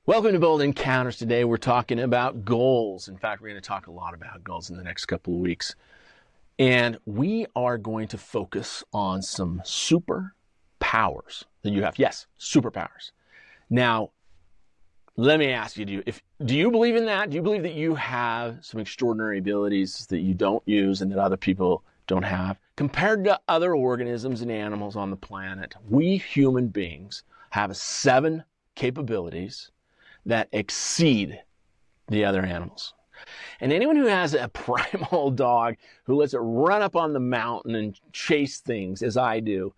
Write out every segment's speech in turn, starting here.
Welcome to Bold Encounters. Today we're talking about goals. In fact, we're going to talk a lot about goals in the next couple of weeks. And we are going to focus on some superpowers that you have. Yes, superpowers. Now, let me ask you, do you believe in that? Do you believe that you have some extraordinary abilities that you don't use and that other people don't have? Compared to other organisms and animals on the planet, we human beings have 7 capabilities that exceed the other animals. And anyone who has a primal dog who lets it run up on the mountain and chase things, as I do,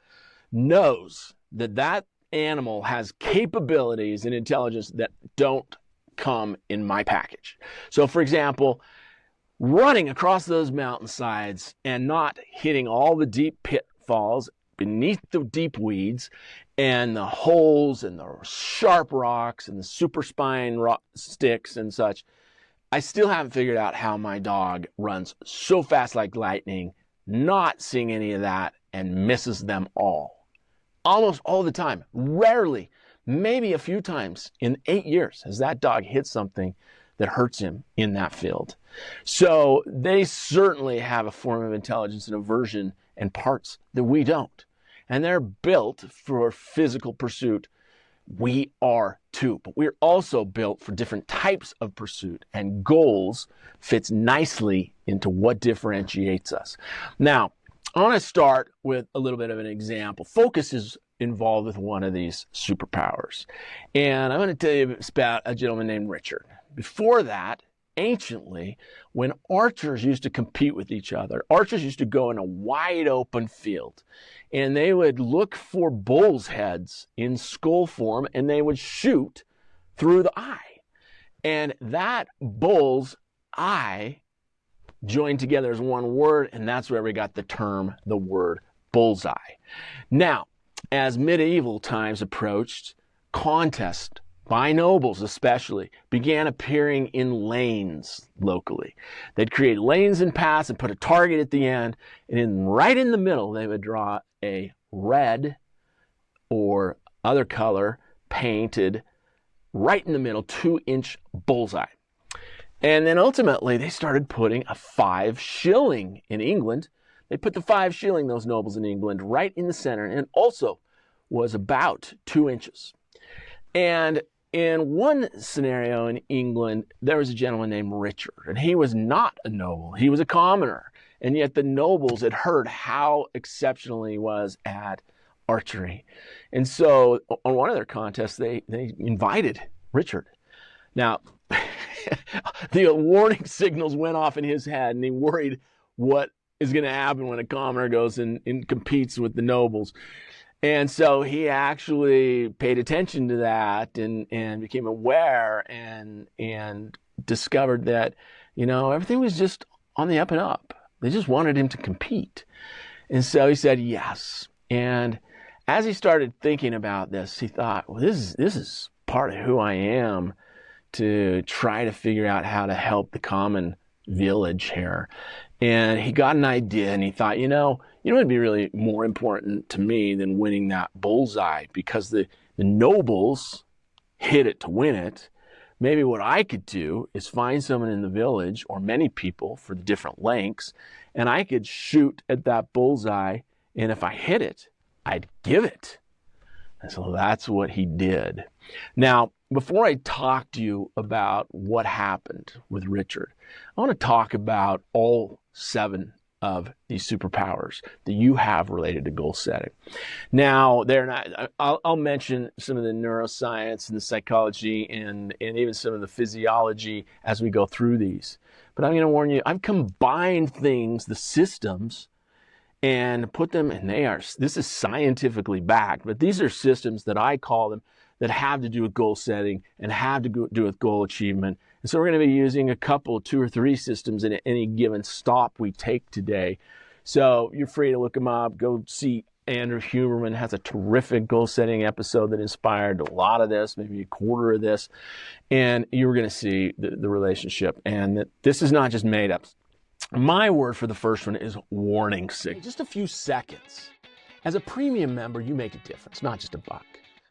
knows that that animal has capabilities and intelligence that don't come in my package. So, for example, running across those mountainsides and not hitting all the deep pitfalls beneath the deep weeds and the holes and the sharp rocks and the super spine sticks and such, I still haven't figured out how my dog runs so fast like lightning, not seeing any of that, and misses them all. Almost all the time. Rarely, maybe a few times in 8 years has that dog hit something that hurts him in that field. So they certainly have a form of intelligence and aversion and parts that we don't. And they're built for physical pursuit. We are too, but we're also built for different types of pursuit, and goals fits nicely into what differentiates us. Now, I want to start with a little bit of an example. Focus is involved with one of these superpowers. And I'm going to tell you about a gentleman named Richard. Before that, anciently, when archers used to compete with each other, archers used to go in a wide open field and they would look for bull's heads in skull form and they would shoot through the eye. And that bull's eye joined together as one word, and that's where we got the word bullseye. Now, as medieval times approached, contests by nobles especially began appearing in lanes locally. They'd create lanes and paths and put a target at the end, and right in the middle they would draw a red or other color painted right in the middle 2-inch bullseye. And then ultimately they started putting a 5 shilling in England. They put the 5 shilling, those nobles in England, right in the center, and also was about 2 inches. And in one scenario in England, there was a gentleman named Richard, and he was not a noble. He was a commoner. And yet the nobles had heard how exceptional he was at archery. And so on one of their contests, they invited Richard. Now, the warning signals went off in his head, and he worried what is going to happen when a commoner goes and competes with the nobles. And so he actually paid attention to that and became aware and discovered that, everything was just on the up and up. They just wanted him to compete. And so he said yes. And as he started thinking about this, he thought, well, this is part of who I am, to try to figure out how to help the common village here. And he got an idea, and he thought, it'd be really more important to me than winning that bullseye, because the nobles hit it to win it. Maybe what I could do is find someone in the village, or many people for the different lengths, and I could shoot at that bullseye, and if I hit it, I'd give it. And so that's what he did. Now, before I talk to you about what happened with Richard, I want to talk about all 7 of these superpowers that you have related to goal setting. Now, they're not. I'll mention some of the neuroscience and the psychology and even some of the physiology as we go through these. But I'm going to warn you, I've combined things, the systems, and put them, and this is scientifically backed, but these are systems that I call them that have to do with goal setting and have to do with goal achievement. And so we're going to be using a couple, 2 or 3 systems in any given stop we take today. So you're free to look them up. Go see Andrew Huberman has a terrific goal setting episode that inspired a lot of this, maybe a quarter of this. And you're going to see the relationship, and that this is not just made up. My word for the first one is warning signal. Just a few seconds. As a premium member, you make a difference, not just a buck.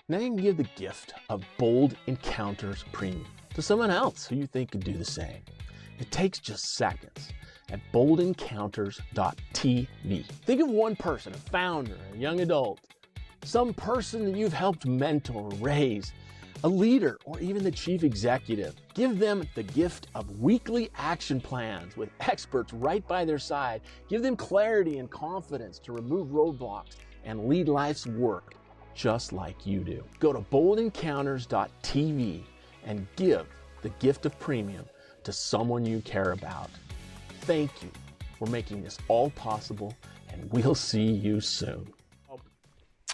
Now you can give the gift of Bold Encounters Premium to someone else who you think could do the same. It takes just seconds at boldencounters.tv. Think of one person, a founder, a young adult, some person that you've helped mentor, raise, a leader, or even the chief executive. Give them the gift of weekly action plans with experts right by their side. Give them clarity and confidence to remove roadblocks and lead life's work just like you do. Go to boldencounters.tv and give the gift of premium to someone you care about. Thank you for making this all possible, and we'll see you soon.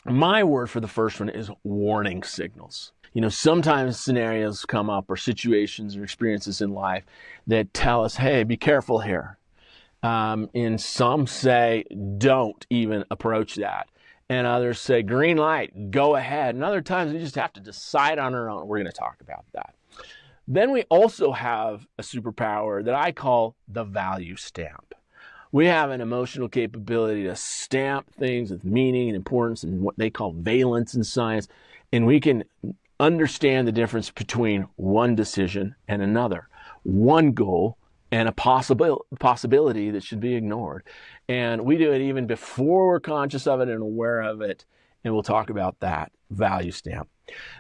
My word for the first one is warning signals. You know, sometimes scenarios come up or situations or experiences in life that tell us, hey, be careful here. And some say, don't even approach that. And others say, green light, go ahead. And other times we just have to decide on our own. We're going to talk about that. Then we also have a superpower that I call the value stamp. We have an emotional capability to stamp things with meaning and importance and what they call valence in science. And we can understand the difference between one decision and another, one goal and a possibility that should be ignored. And we do it even before we're conscious of it and aware of it. And we'll talk about that value stamp.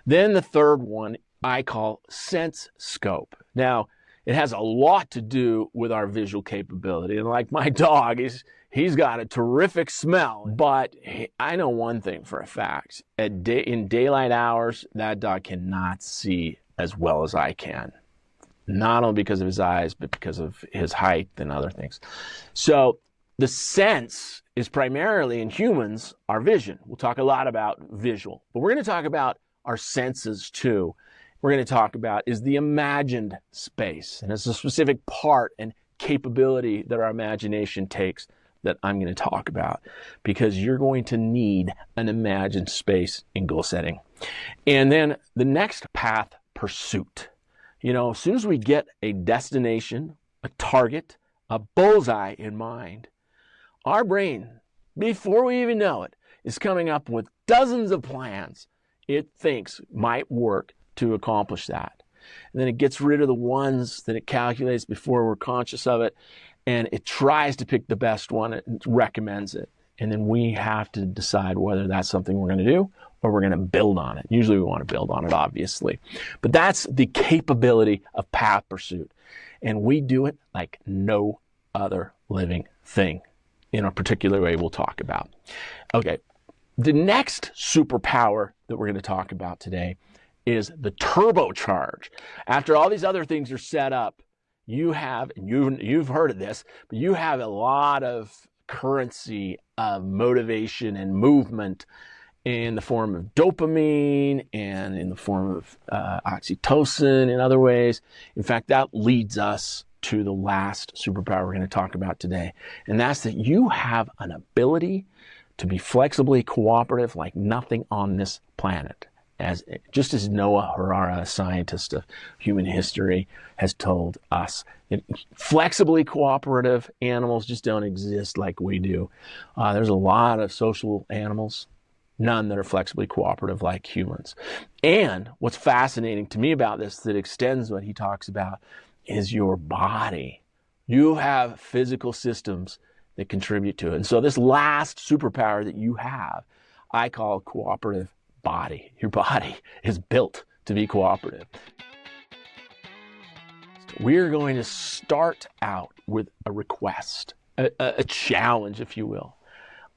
Then the third one I call sense scope. Now, it has a lot to do with our visual capability. And like my dog, he's got a terrific smell. But I know one thing for a fact. In daylight hours, that dog cannot see as well as I can. Not only because of his eyes, but because of his height and other things. So the sense is primarily in humans, our vision. We'll talk a lot about visual, but we're going to talk about our senses too. We're going to talk about is the imagined space. And it's a specific part and capability that our imagination takes that I'm going to talk about, because you're going to need an imagined space in goal setting. And then the next path, pursuit. You know, as soon as we get a destination, a target, a bullseye in mind, our brain, before we even know it, is coming up with dozens of plans it thinks might work to accomplish that. And then it gets rid of the ones that it calculates before we're conscious of it, and it tries to pick the best one and recommends it. And then we have to decide whether that's something we're going to do or we're going to build on it. Usually we want to build on it, obviously. But that's the capability of path pursuit. And we do it like no other living thing in a particular way we'll talk about. Okay, the next superpower that we're going to talk about today is the turbocharge. After all these other things are set up, you have, and you've heard of this, but you have a lot of currency of motivation and movement in the form of dopamine and in the form of oxytocin and other ways. In fact, that leads us to the last superpower we're going to talk about today. And that's that you have an ability to be flexibly cooperative like nothing on this planet. Just as Noah Harari, a scientist of human history, has told us, flexibly cooperative animals just don't exist like we do. There's a lot of social animals, none that are flexibly cooperative like humans. And what's fascinating to me about this that extends what he talks about is your body. You have physical systems that contribute to it. And so this last superpower that you have, I call cooperative body. Your body is built to be cooperative. We're going to start out with a request, a challenge, if you will.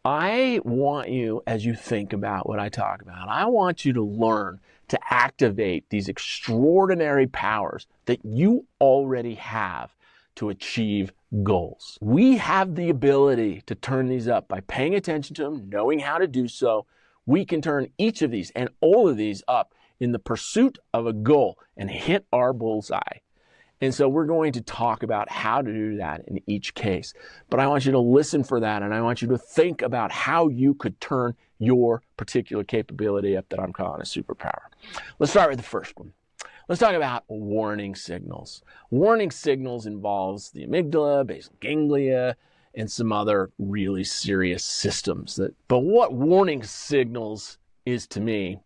I want you, as you think about what I talk about, I want you to learn to activate these extraordinary powers that you already have to achieve goals. We have the ability to turn these up by paying attention to them, knowing how to do so. We can turn each of these and all of these up in the pursuit of a goal and hit our bullseye. And so we're going to talk about how to do that in each case. But I want you to listen for that, and I want you to think about how you could turn your particular capability up that I'm calling a superpower. Let's start with the first one. Let's talk about warning signals. Warning signals involves the amygdala, basal ganglia, and some other really serious systems. But what warning signals is to me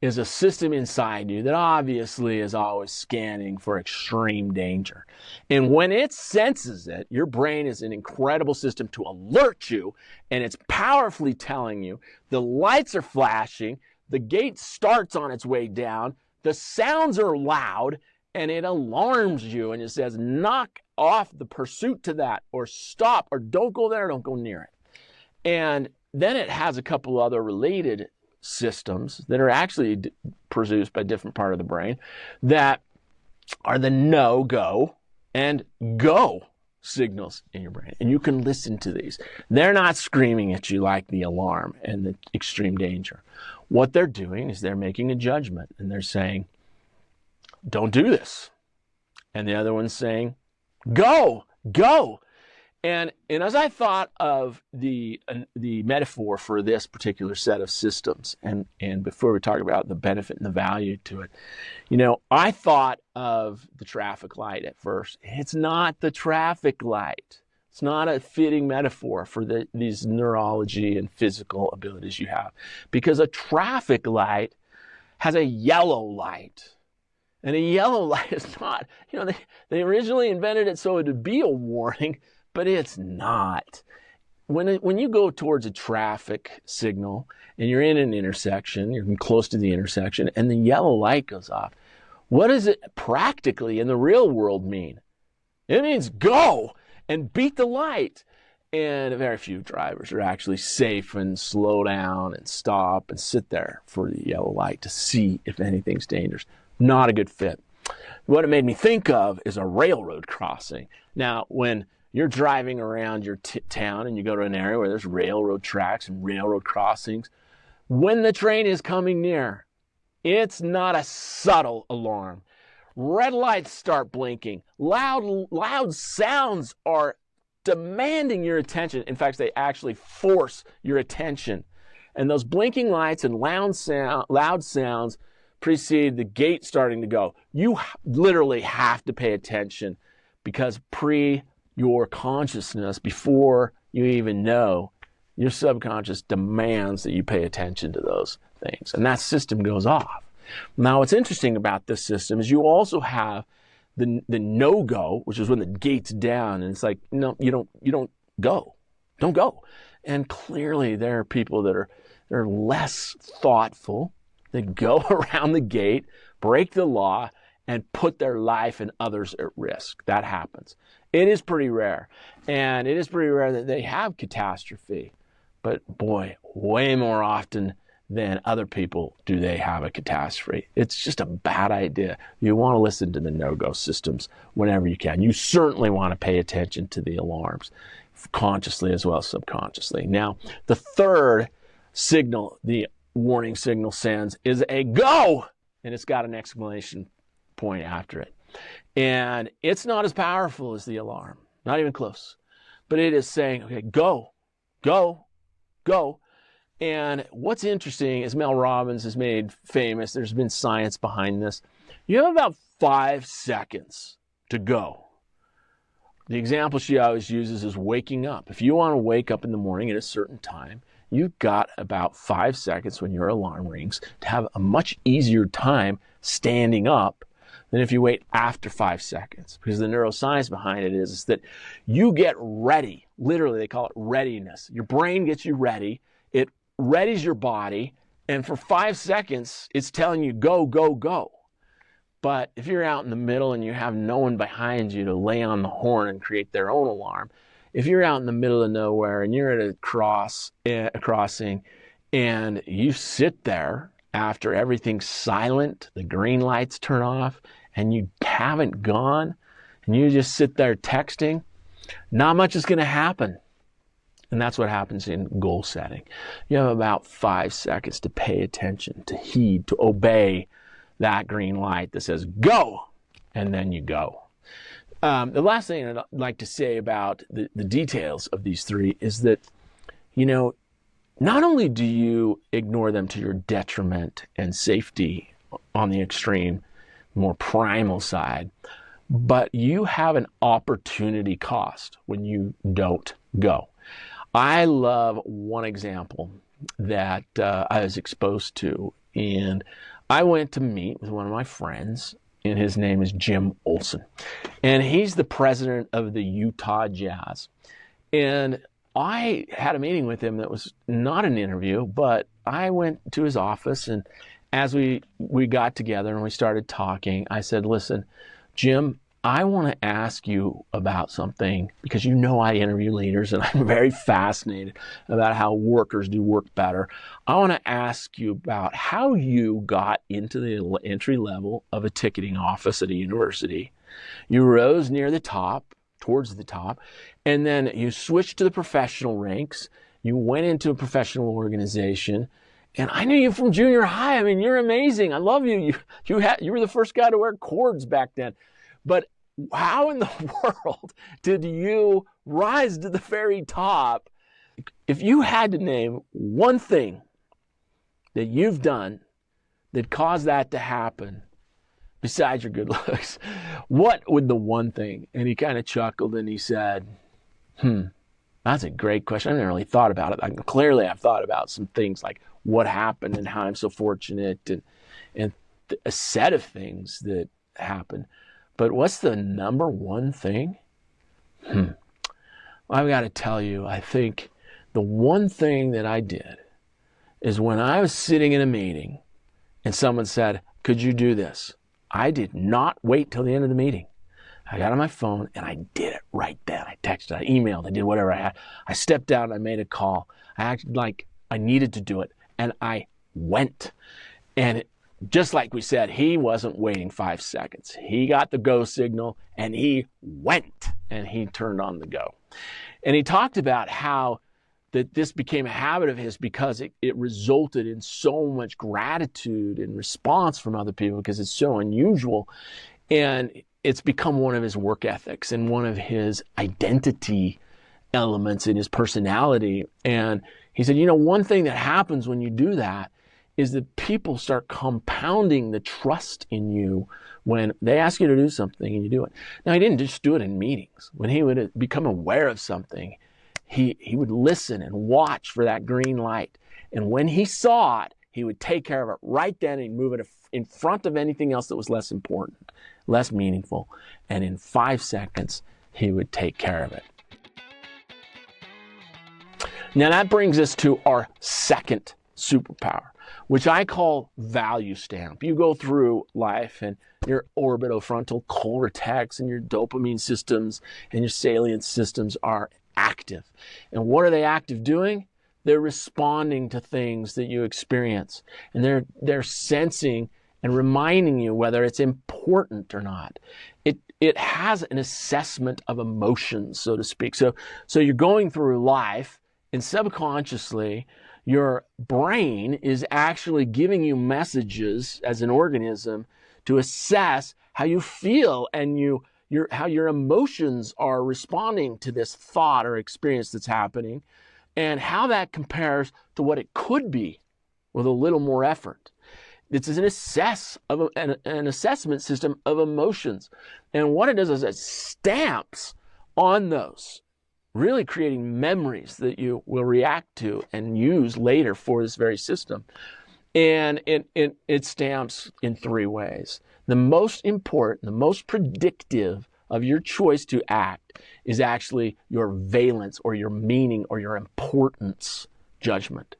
is a system inside you that obviously is always scanning for extreme danger. And when it senses it, your brain is an incredible system to alert you, and it's powerfully telling you the lights are flashing, the gate starts on its way down, the sounds are loud, and it alarms you, and it says, knock off the pursuit to that, or stop, or don't go there, don't go near it. And then it has a couple other related systems that are actually produced by a different part of the brain that are the no, go, and go signals in your brain. And you can listen to these. They're not screaming at you like the alarm and the extreme danger. What they're doing is they're making a judgment, and they're saying, don't do this. And the other one's saying, go, go. And as I thought of the metaphor for this particular set of systems, and before we talk about the benefit and the value to it, I thought of the traffic light at first. It's not the traffic light. It's not a fitting metaphor for these neurology and physical abilities you have, because a traffic light has a yellow light. And a yellow light is not, they originally invented it so it would be a warning, but it's not. When you go towards a traffic signal and you're in an intersection, you're close to the intersection, and the yellow light goes off, what does it practically in the real world mean? It means go and beat the light. And very few drivers are actually safe and slow down and stop and sit there for the yellow light to see if anything's dangerous. Not a good fit. What it made me think of is a railroad crossing. Now, when you're driving around your town and you go to an area where there's railroad tracks and railroad crossings, when the train is coming near, it's not a subtle alarm. Red lights start blinking. Loud sounds are demanding your attention. In fact, they actually force your attention. And those blinking lights and loud sounds precede the gate starting to go. You literally have to pay attention, because your consciousness, before you even know, your subconscious demands that you pay attention to those things. And that system goes off. Now, what's interesting about this system is you also have the no-go, which is when the gate's down, and it's like, no, you don't go. Don't go. And clearly there are people that are less thoughtful. They go around the gate, break the law, and put their life and others at risk. That happens. It is pretty rare. And it is pretty rare that they have catastrophe. But boy, way more often than other people do they have a catastrophe. It's just a bad idea. You want to listen to the no-go systems whenever you can. You certainly want to pay attention to the alarms, consciously as well as subconsciously. Now, the third signal, the warning signal sends, is a go, and it's got an exclamation point after it. And it's not as powerful as the alarm, not even close. But it is saying, okay, go, go, go. And what's interesting is Mel Robbins has made famous, there's been science behind this. You have about 5 seconds to go. The example she always uses is waking up. If you want to wake up in the morning at a certain time, you've got about 5 seconds when your alarm rings to have a much easier time standing up than if you wait after 5 seconds. Because the neuroscience behind it is that you get ready. Literally, they call it readiness. Your brain gets you ready. It readies your body. And for 5 seconds, it's telling you go, go, go. But if you're out in the middle and you have no one behind you to lay on the horn and create their own alarm, if you're out in the middle of nowhere and you're at a crossing and you sit there after everything's silent, the green lights turn off, and you haven't gone, and you just sit there texting, not much is going to happen. And that's what happens in goal setting. You have about 5 seconds to pay attention, to heed, to obey that green light that says go, and then you go. The last thing I'd like to say about the details of these three is that, not only do you ignore them to your detriment and safety on the extreme, more primal side, but you have an opportunity cost when you don't go. I love one example that I was exposed to, and I went to meet with one of my friends, and his name is Jim Olson. And he's the president of the Utah Jazz. And I had a meeting with him that was not an interview, but I went to his office, and as we got together and we started talking, I said, listen, Jim, I want to ask you about something, because you know I interview leaders and I'm very fascinated about how workers do work better. I want to ask you about how you got into the entry level of a ticketing office at a university. You rose near the top, towards the top, and then you switched to the professional ranks. You went into a professional organization, and I knew you from junior high. I mean, you're amazing. I love you. You were the first guy to wear cords back then. But how in the world did you rise to the very top? If you had to name one thing that you've done that caused that to happen, besides your good looks, what would the one thing? And he kind of chuckled and he said, that's a great question. I never really thought about it. Clearly, I've thought about some things like what happened and how I'm so fortunate and a set of things that happened. But what's the number one thing? I've got to tell you, I think the one thing that I did is when I was sitting in a meeting and someone said, could you do this? I did not wait till the end of the meeting. I got on my phone and I did it right then. I texted, I emailed, I did whatever I had. I stepped out, I made a call. I acted like I needed to do it, and I went. And just like we said, he wasn't waiting 5 seconds. He got the go signal and he went, and he turned on the go. And he talked about how that this became a habit of his because it resulted in so much gratitude and response from other people because it's so unusual. And it's become one of his work ethics and one of his identity elements in his personality. And he said, one thing that happens when you do that is that people start compounding the trust in you when they ask you to do something and you do it. Now, he didn't just do it in meetings. When he would become aware of something, he would listen and watch for that green light. And when he saw it, he would take care of it right then and move it in front of anything else that was less important, less meaningful. And in 5 seconds, he would take care of it. Now that brings us to our second superpower, which I call value stamp. You go through life and your orbitofrontal cortex and your dopamine systems and your salient systems are active. And what are they active doing? They're responding to things that you experience. And they're sensing and reminding you whether it's important or not. It has an assessment of emotions, so to speak. So you're going through life, and subconsciously, your brain is actually giving you messages as an organism to assess how you feel and how your emotions are responding to this thought or experience that's happening, and how that compares to what it could be with a little more effort. It's an assessment system of emotions. And what it does is it stamps on those, really creating memories that you will react to and use later for this very system. And it stamps in 3 ways. The most important, the most predictive of your choice to act is actually your valence or your meaning or your importance judgment.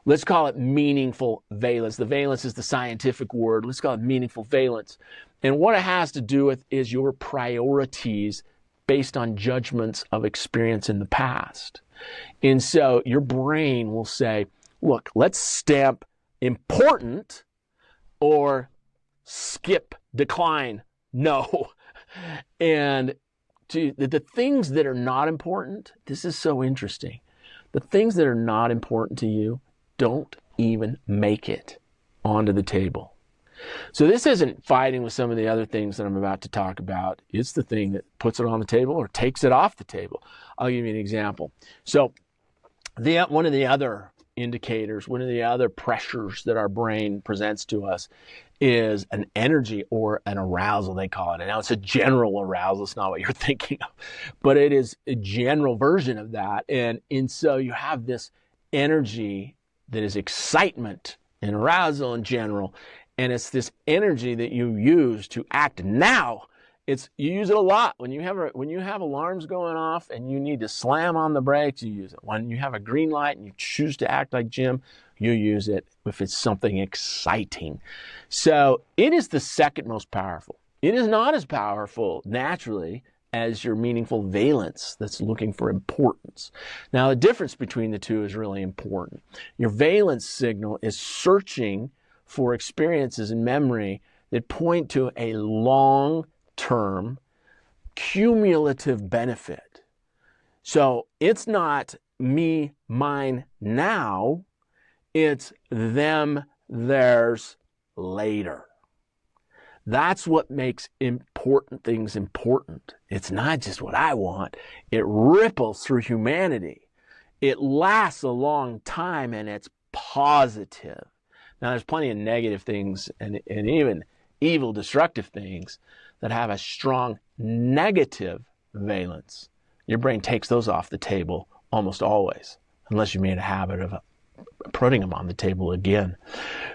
Let's call it meaningful valence. The valence is the scientific word. Let's call it meaningful valence. And what it has to do with is your priorities based on judgments of experience in the past. And so your brain will say, look, let's stamp important or skip, decline, no. And the things that are not important, this is so interesting. The things that are not important to you don't even make it onto the table. So this isn't fighting with some of the other things that I'm about to talk about. It's the thing that puts it on the table or takes it off the table. I'll give you an example. So one of the other indicators, one of the other pressures that our brain presents to us is an energy or an arousal, they call it. And now it's a general arousal. It's not what you're thinking of, but it is a general version of that. And so you have this energy that is excitement and arousal in general. And it's this energy that you use to act now. You use it a lot. When you have alarms going off and you need to slam on the brakes, you use it. When you have a green light and you choose to act like Jim, you use it if it's something exciting. So it is the second most powerful. It is not as powerful naturally as your meaningful valence that's looking for importance. Now, the difference between the two is really important. Your valence signal is searching for experiences in memory that point to a long-term cumulative benefit. So it's not me, mine now, it's them, theirs later. That's what makes important things important. It's not just what I want. It ripples through humanity. It lasts a long time and it's positive. Now, there's plenty of negative things and even evil, destructive things that have a strong negative valence. Your brain takes those off the table almost always, unless you made a habit of putting them on the table again.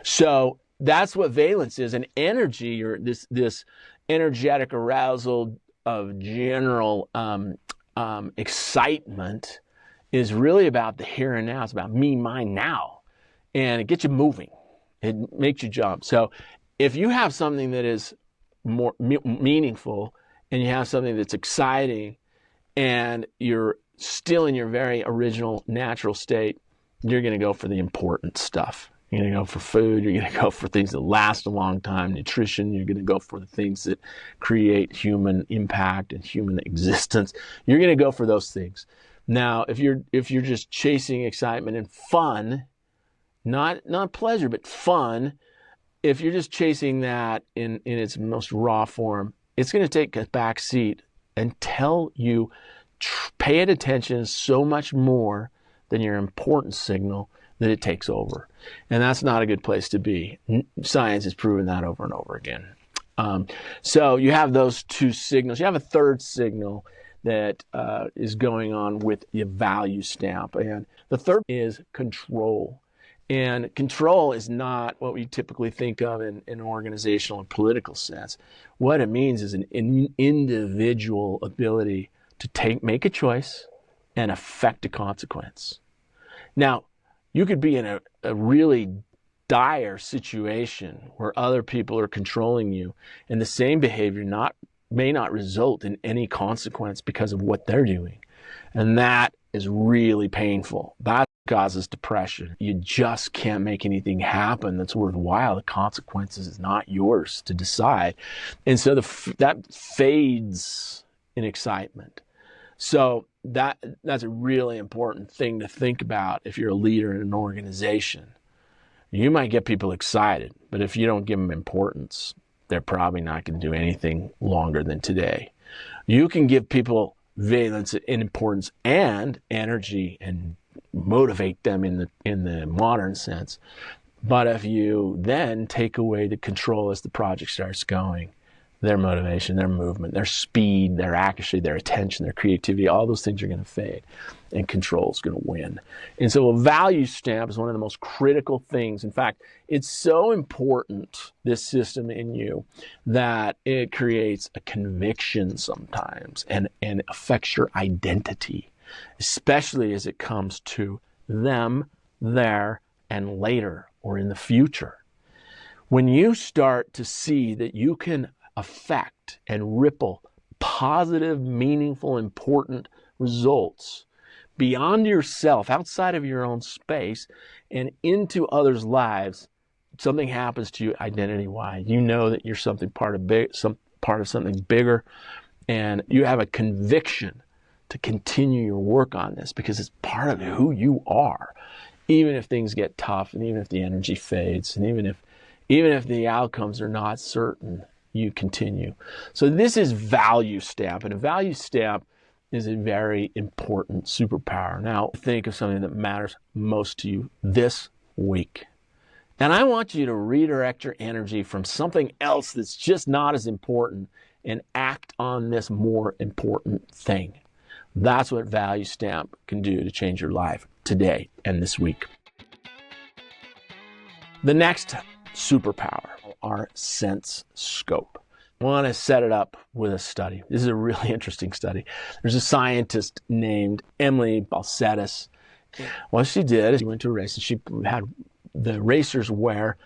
So that's what valence is. And energy, or this energetic arousal of general excitement, is really about the here and now. It's about me, mine, now. And it gets you moving. It makes you jump. So if you have something that is more meaningful and you have something that's exciting and you're still in your very original natural state, you're going to go for the important stuff. You're going to go for food. You're going to go for things that last a long time, nutrition. You're going to go for the things that create human impact and human existence. You're going to go for those things. Now, if you're just chasing excitement and fun, not pleasure, but fun, if you're just chasing that in its most raw form, it's going to take a back seat until you pay it attention so much more than your important signal that it takes over. And that's not a good place to be. Science has proven that over and over again. So you have those two signals. You have a third signal that is going on with your value stamp. And the third is control. And control is not what we typically think of in an organizational and political sense. What it means is an individual ability to make a choice and affect a consequence. Now, you could be in a really dire situation where other people are controlling you, and the same behavior may not result in any consequence because of what they're doing. And that is really painful. That causes depression. You just can't make anything happen that's worthwhile. The consequences is not yours to decide. And so that fades in excitement. So that's a really important thing to think about if you're a leader in an organization. You might get people excited, but if you don't give them importance, they're probably not going to do anything longer than today. You can give people valence and importance and energy and motivate them in the modern sense. But if you then take away the control as the project starts going, their motivation, their movement, their speed, their accuracy, their attention, their creativity, all those things are going to fade, and control is going to win. And so a value stamp is one of the most critical things. In fact, it's so important, this system in you, that it creates a conviction sometimes and affects your identity, especially as it comes to them, there, and later, or in the future. When you start to see that you can affect and ripple positive, meaningful, important results beyond yourself, outside of your own space, and into others' lives, something happens to you identity-wise. You know that you're part of something bigger, and you have a conviction to continue your work on this because it's part of who you are, even if things get tough, and even if the energy fades, and even if the outcomes are not certain. You continue. So this is value stamp, and a value stamp is a very important superpower. Now, think of something that matters most to you this week. And I want you to redirect your energy from something else that's just not as important and act on this more important thing. That's what value stamp can do to change your life today and this week. The next superpower, our sense scope. I want to set it up with a study. This is a really interesting study. There's a scientist named Emily Balcetis. What she did is she went to a race and she had the racers wear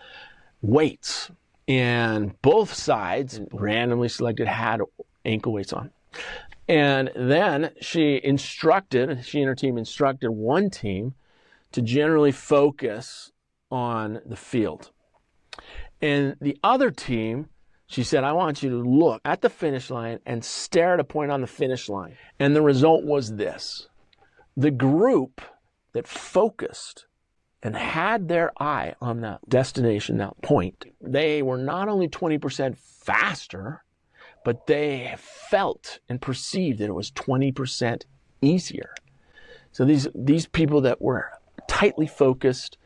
weights, and both sides, randomly selected, had ankle weights on. And then she and her team instructed one team to generally focus on the field. And the other team, she said, I want you to look at the finish line and stare at a point on the finish line. And the result was this. The group that focused and had their eye on that destination, that point, they were not only 20% faster, but they felt and perceived that it was 20% easier. So these people that were tightly focused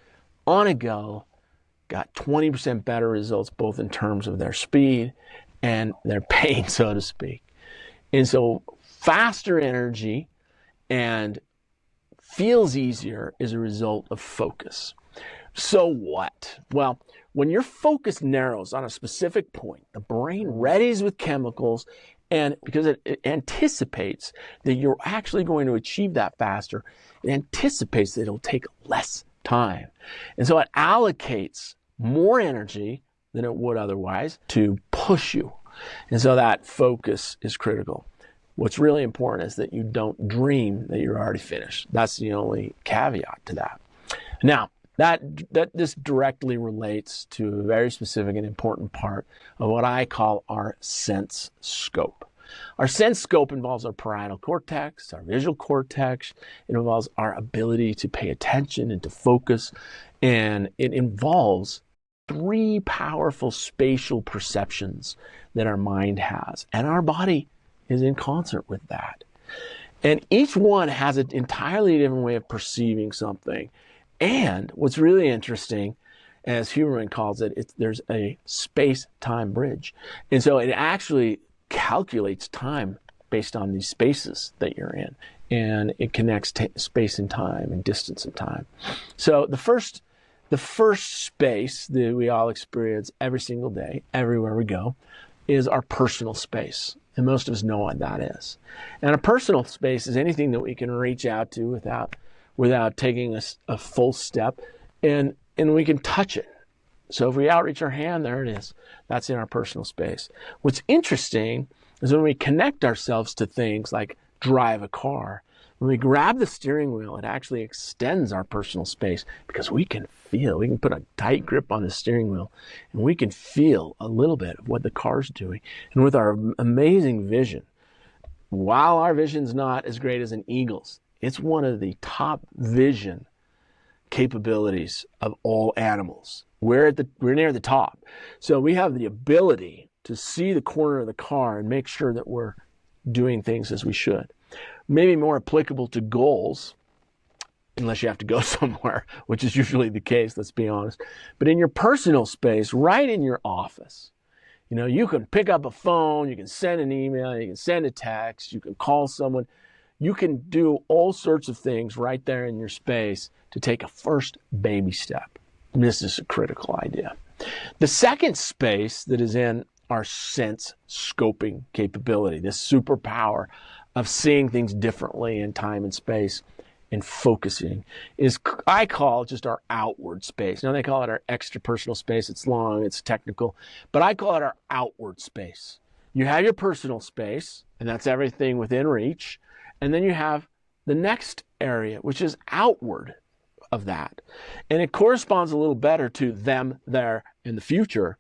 on a go got 20% better results, both in terms of their speed and their pain, so to speak. And so faster energy and feels easier is a result of focus. So what? Well, when your focus narrows on a specific point, the brain readies with chemicals, and because it anticipates that you're actually going to achieve that faster, it anticipates that it'll take less time. And so it allocates more energy than it would otherwise to push you. And so that focus is critical. What's really important is that you don't dream that you're already finished. That's the only caveat to that. Now, this directly relates to a very specific and important part of what I call our sense scope. Our sense scope involves our parietal cortex, our visual cortex. It involves our ability to pay attention and to focus. And it involves 3 powerful spatial perceptions that our mind has. And our body is in concert with that. And each one has an entirely different way of perceiving something. And what's really interesting, as Huberman calls it, there's a space-time bridge. And so it actually calculates time based on these spaces that you're in. And it connects space and time and distance and time. So the first space that we all experience every single day, everywhere we go, is our personal space. And most of us know what that is. And a personal space is anything that we can reach out to without taking a full step, and we can touch it. So if we outreach our hand, there it is. That's in our personal space. What's interesting is when we connect ourselves to things like drive a car, when we grab the steering wheel, it actually extends our personal space because we can put a tight grip on the steering wheel and we can feel a little bit of what the car's doing. And with our amazing vision, while our vision's not as great as an eagle's, it's one of the top vision capabilities of all animals. We're near the top. So we have the ability to see the corner of the car and make sure that we're doing things as we should. Maybe more applicable to goals, unless you have to go somewhere, which is usually the case, let's be honest. But in your personal space, right in your office, you can pick up a phone, you can send an email, you can send a text, you can call someone. You can do all sorts of things right there in your space to take a first baby step. And this is a critical idea. The second space that is in our sense scoping capability, this superpower of seeing things differently in time and space and focusing, is I call just our outward space. Now they call it our extrapersonal space. It's long, it's technical, but I call it our outward space. You have your personal space, and that's everything within reach. And then you have the next area, which is outward of that. And it corresponds a little better to them, there, in the future.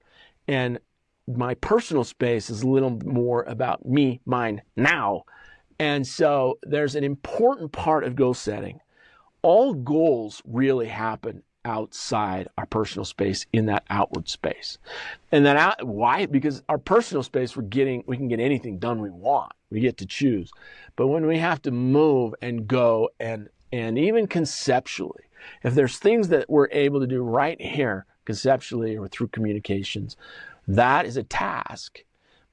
And my personal space is a little more about me, mine, now. And so there's an important part of goal setting. All goals really happen outside our personal space, in that outward space. And why? Because our personal space, we can get anything done we want. We get to choose. But when we have to move and go and even conceptually, if there's things that we're able to do right here conceptually or through communications, that is a task.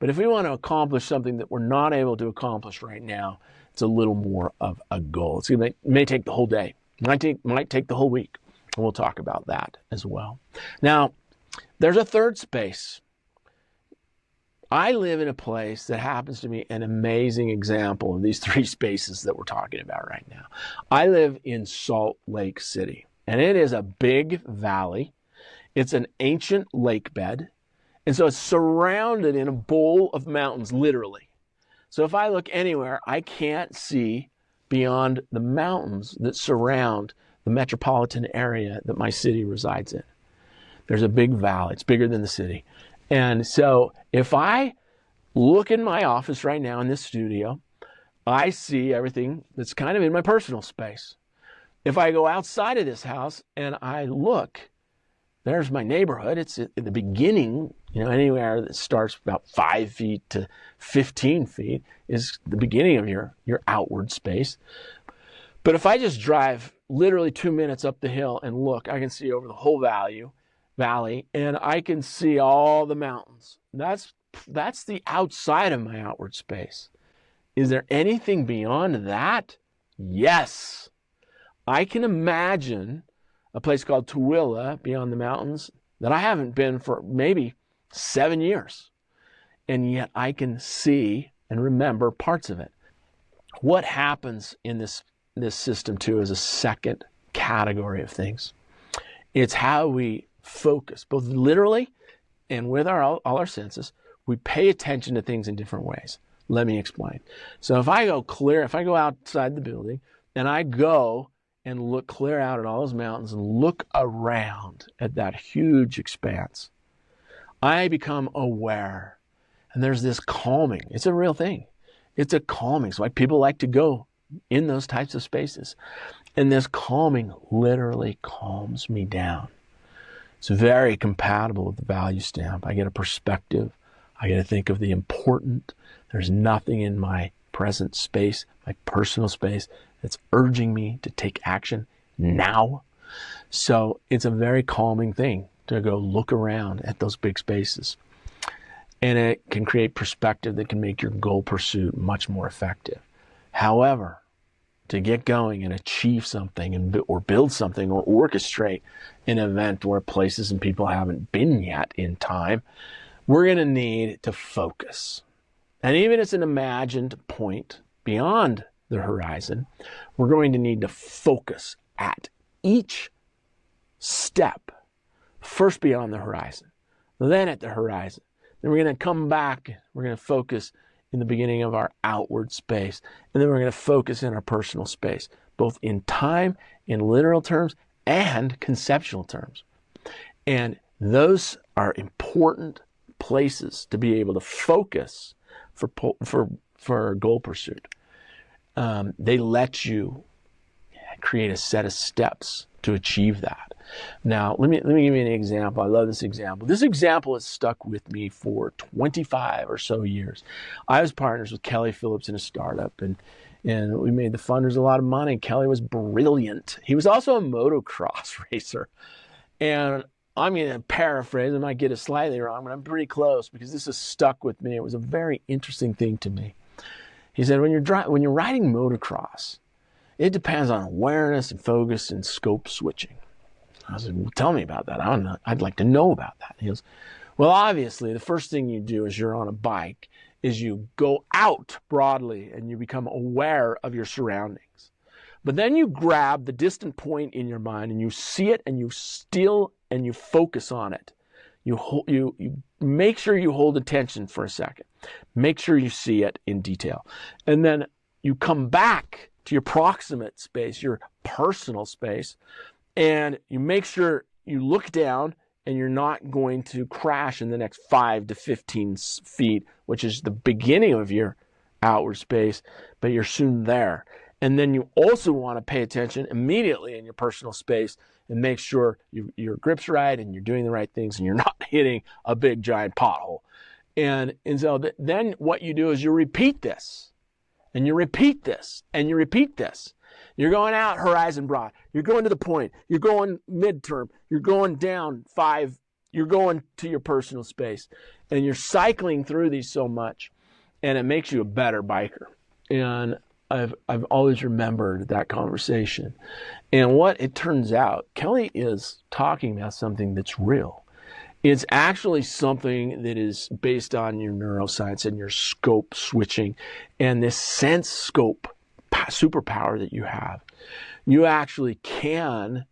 But if we want to accomplish something that we're not able to accomplish right now, it's a little more of a goal. It may take the whole day. It might take the whole week. And we'll talk about that as well. Now, There's a third space. I live in a place that happens to be an amazing example of these three spaces that we're talking about right now. I live in Salt Lake City, and it is a big valley. It's an ancient lake bed, and so it's surrounded in a bowl of mountains, literally. So if I look anywhere, I can't see beyond the mountains that surround the metropolitan area that my city resides in. There's a big valley. It's bigger than the city. And so if I look in my office right now in this studio, I see everything that's kind of in my personal space. If I go outside of this house and I look, there's my neighborhood. It's at the beginning, anywhere that starts about 5 feet to 15 feet is the beginning of your outward space. But if I just drive literally 2 minutes up the hill and look, I can see over the whole valley, and I can see all the mountains. That's the outside of my outward space. Is there anything beyond that? Yes. I can imagine a place called Tooele beyond the mountains that I haven't been for maybe 7 years. And yet I can see and remember parts of it. What happens in this system too is a second category of things. It's how we focus, both literally and with all our senses. We pay attention to things in different ways. Let me explain. So if I go outside the building and I go and look clear out at all those mountains and look around at that huge expanse, I become aware. And there's this calming. It's a real thing. It's a calming. It's why people like to go in those types of spaces. And this calming literally calms me down. It's very compatible with the value stamp. I get a perspective. I get to think of the important. There's nothing in my present space, my personal space, that's urging me to take action now. So it's a very calming thing to go look around at those big spaces. And it can create perspective that can make your goal pursuit much more effective. However, to get going and achieve something or build something or orchestrate an event where places and people haven't been yet in time, we're going to need to focus. And even if it's an imagined point beyond the horizon, we're going to need to focus at each step, first beyond the horizon, then at the horizon. Then we're going to come back, we're going to focus in the beginning of our outward space, and then we're going to focus in our personal space, both in time, in literal terms, and conceptual terms. And those are important places to be able to focus for goal pursuit. They let you create a set of steps to achieve that. Now, let me give you an example. I love this example. This example has stuck with me for 25 or so years. I was partners with Kelly Phillips in a startup, and we made the funders a lot of money. Kelly was brilliant. He was also a motocross racer. And I'm going to paraphrase. I might get it slightly wrong, but I'm pretty close because this has stuck with me. It was a very interesting thing to me. He said, when you're riding motocross, it depends on awareness and focus and scope switching. I said, well, tell me about that. I'd like to know about that. He goes, well, obviously, the first thing you do as you're on a bike is you go out broadly and you become aware of your surroundings. But then you grab the distant point in your mind and you see it and you focus on it. You make sure you hold attention for a second. Make sure you see it in detail. And then you come back to your proximate space, your personal space, and you make sure you look down and you're not going to crash in the next 5 to 15 feet, which is the beginning of your outward space, but you're soon there. And then you also want to pay attention immediately in your personal space and make sure your grip's right and you're doing the right things and you're not hitting a big giant pothole. And so then what you do is you repeat this, and you repeat this, and you repeat this. You're going out horizon broad. You're going to the point. You're going midterm. You're going down 5. You're going to your personal space. And you're cycling through these so much, and it makes you a better biker. And I've always remembered that conversation. And what it turns out, Kelly is talking about something that's real. It's actually something that is based on your neuroscience and your scope switching and this sense scope superpower that you have. You actually can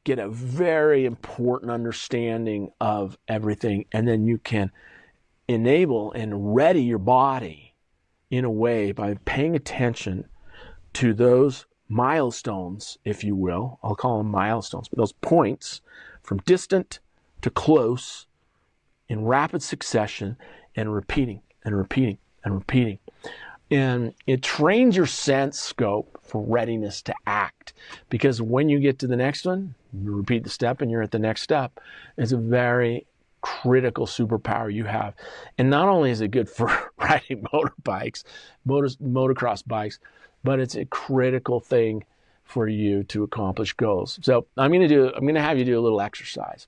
get a very important understanding of everything, and then you can enable and ready your body in a way by paying attention to those milestones, if you will. I'll call them milestones, but those points from distant to close in rapid succession, and repeating and repeating and repeating. And it trains your sense scope for readiness to act, because when you get to the next one, you repeat the step and you're at the next step. It's a very critical superpower you have. And not only is it good for riding motorbikes, motocross bikes, but it's a critical thing for you to accomplish goals. So I'm going to have you do a little exercise.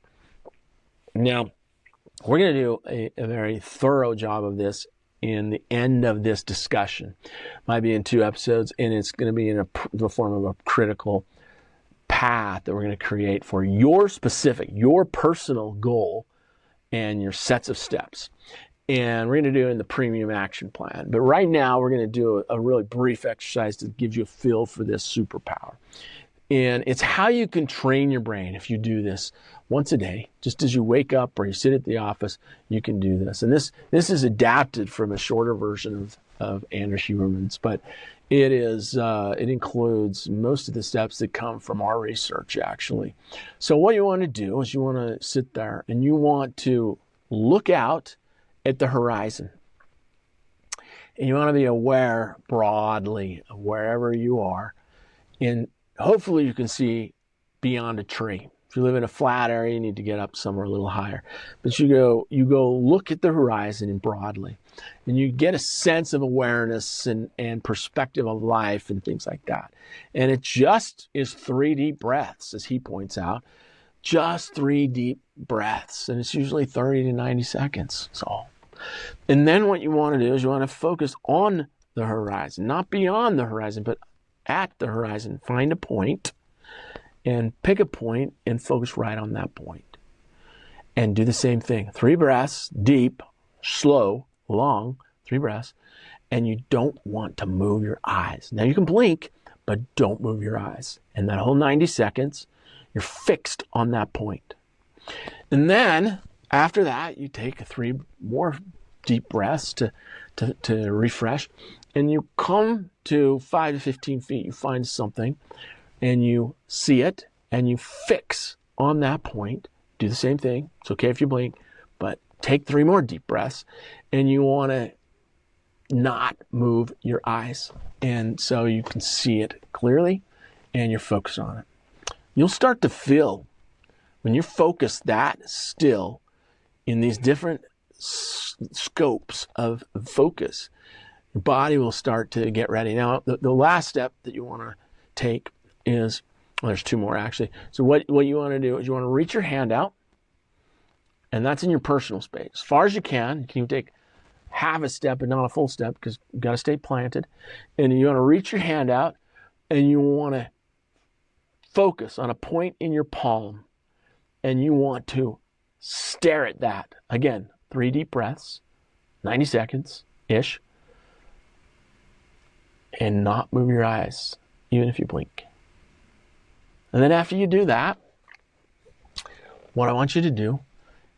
Now, we're going to do a very thorough job of this in the end of this discussion. Might be in 2 episodes, and it's going to be in the form of a critical path that we're going to create for your specific, your personal goal and your sets of steps. And we're going to do it in the premium action plan. But right now, we're going to do a really brief exercise to give you a feel for this superpower. And it's how you can train your brain if you do this once a day. Just as you wake up or you sit at the office, you can do this. And this is adapted from a shorter version of Anders Huberman's, but it includes most of the steps that come from our research, actually. So what you want to do is you want to sit there and you want to look out at the horizon. And you want to be aware broadly of wherever you are. And hopefully you can see beyond a tree. If you live in a flat area, you need to get up somewhere a little higher. But you go look at the horizon and broadly, and you get a sense of awareness and perspective of life and things like that. And it just is 3 deep breaths, as he points out. Just 3 deep breaths. And it's usually 30 to 90 seconds. And then what you want to do is you want to focus on the horizon, not beyond the horizon, but at the horizon. Find a point and pick a point and focus right on that point. And do the same thing. 3 breaths, deep, slow, long, 3 breaths. And you don't want to move your eyes. Now you can blink, but don't move your eyes. And that whole 90 seconds, you're fixed on that point. And then after that, you take 3 more deep breaths to refresh. And you come to 5 to 15 feet. You find something and you see it and you fix on that point. Do the same thing. It's okay if you blink, but take 3 more deep breaths, and you want to not move your eyes. And so you can see it clearly and you're focused on it. You'll start to feel, when you're focused that still in these different scopes of focus, your body will start to get ready. Now, the last step that you want to take is, well, there's 2 more actually. So what you want to do is you want to reach your hand out, and that's in your personal space. As far as you can even take half a step and not a full step, because you've got to stay planted. And you want to reach your hand out, and you want to focus on a point in your palm, and you want to stare at that. Again, 3 deep breaths, 90 seconds-ish, and not move your eyes, even if you blink. And then after you do that, what I want you to do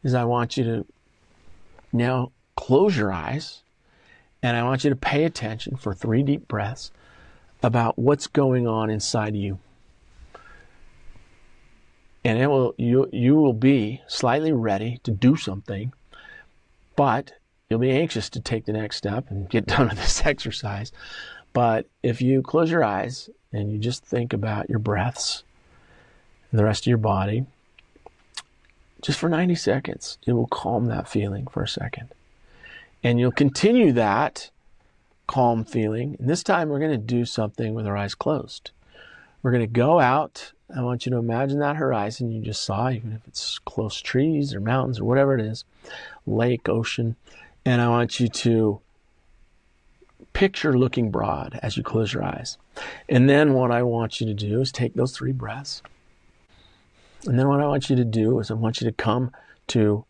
is I want you to now close your eyes, and I want you to pay attention for 3 deep breaths about what's going on inside you. And you will be slightly ready to do something, but you'll be anxious to take the next step and get done with this exercise. But if you close your eyes and you just think about your breaths and the rest of your body, just for 90 seconds, it will calm that feeling for a second. And you'll continue that calm feeling. And this time we're going to do something with our eyes closed. We're going to go out. I want you to imagine that horizon you just saw, even if it's close trees or mountains or whatever it is, lake, ocean. And I want you to picture looking broad as you close your eyes. And then what I want you to do is take those 3 breaths. And then what I want you to do is I want you to come to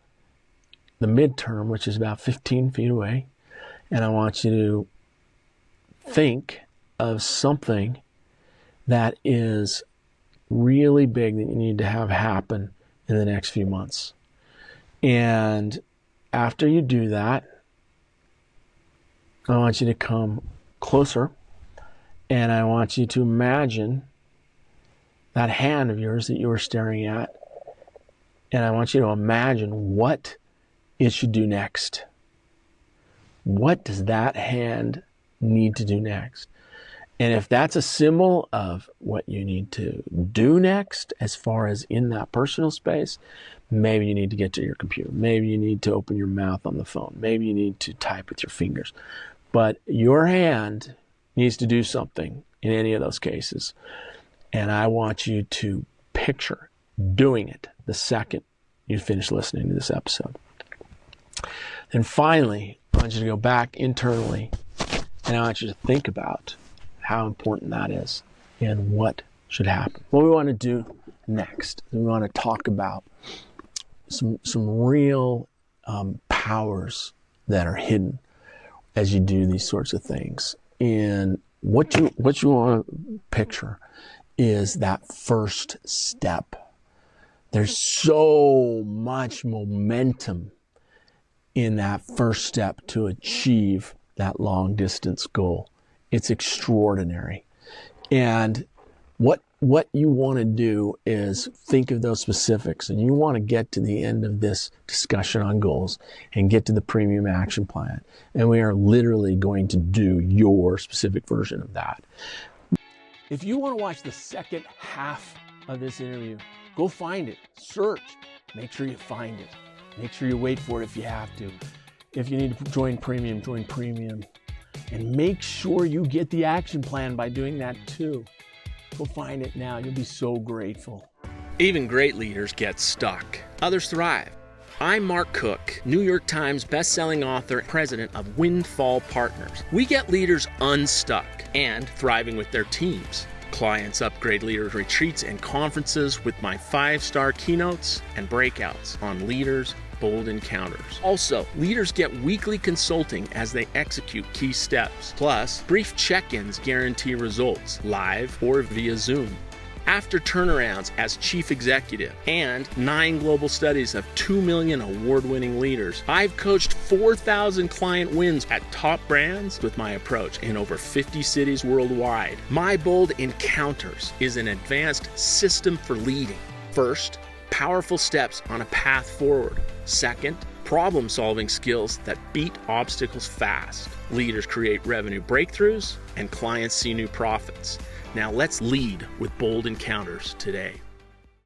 the midterm, which is about 15 feet away, and I want you to think of something that is really big that you need to have happen in the next few months. And after you do that, I want you to come closer, and I want you to imagine that hand of yours that you were staring at, and I want you to imagine what it should do next. What does that hand need to do next? And if that's a symbol of what you need to do next, as far as in that personal space, maybe you need to get to your computer. Maybe you need to open your mouth on the phone. Maybe you need to type with your fingers. But your hand needs to do something in any of those cases. And I want you to picture doing it the second you finish listening to this episode. And finally, I want you to go back internally, and I want you to think about how important that is and what should happen. What we want to do next, we want to talk about some real powers that are hidden as you do these sorts of things. And what you want to picture is that first step. There's so much momentum in that first step to achieve that long distance goal. It's extraordinary. And what you want to do is think of those specifics, and you want to get to the end of this discussion on goals and get to the premium action plan. And we are literally going to do your specific version of that. If you want to watch the second half of this interview, go find it, search, make sure you find it. Make sure you wait for it if you have to. If you need to join premium, join premium. And make sure you get the action plan by doing that too. Go find it now. You'll be so grateful. Even great leaders get stuck. Others thrive. I'm Mark Cook, New York Times bestselling author, president of Windfall Partners. We get leaders unstuck and thriving with their teams. Clients upgrade leaders' retreats and conferences with my 5-star keynotes and breakouts on leaders' bold encounters. Also, leaders get weekly consulting as they execute key steps. Plus, brief check-ins guarantee results, live or via Zoom. After turnarounds as chief executive and 9 global studies of 2 million award-winning leaders, I've coached 4,000 client wins at top brands with my approach in over 50 cities worldwide. My Bold Encounters is an advanced system for leading. First, powerful steps on a path forward. Second, problem-solving skills that beat obstacles fast. Leaders create revenue breakthroughs and clients see new profits. Now let's lead with Bold Encounters today.